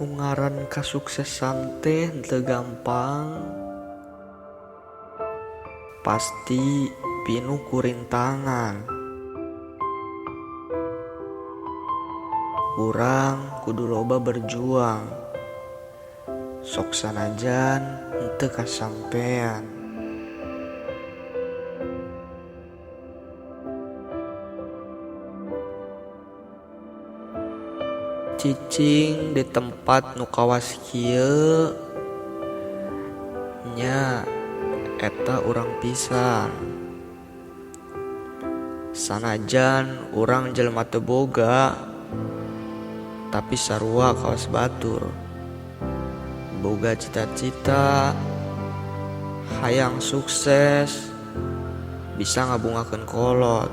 Ngaran kasuksesan teh teu gampang, pasti pinuh kurintangan. Urang kudu loba berjuang, sok sanajan henteu kasampean. Cicing di tempat nu kawas kieu nya eta urang pisan. Sanajan urang jelema teu boga, tapi sarua kawas batur. Boga cita-cita, hayang sukses, bisa ngabungakeun kolot.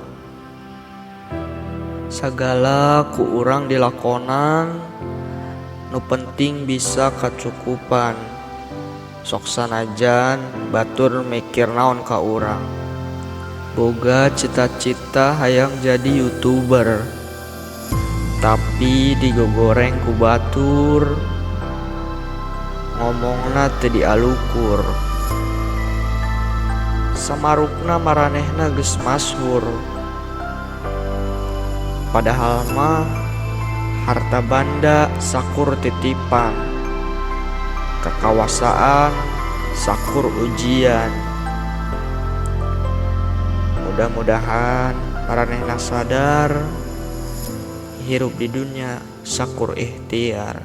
Sagala ku urang dilakonan, nu penting bisa kacukupan. Sok sanajan batur mikir naon ka urang. Boga cita-cita hayang jadi YouTuber, tapi digogoreng ku batur, ngomongna teu dialukur. Samarukna maranehna geus masyhur, padahal mah harta banda sakur titipan, kekawasaan sakur ujian. Mudah-mudahan maranehna sadar hirup di dunia sakur ikhtiar.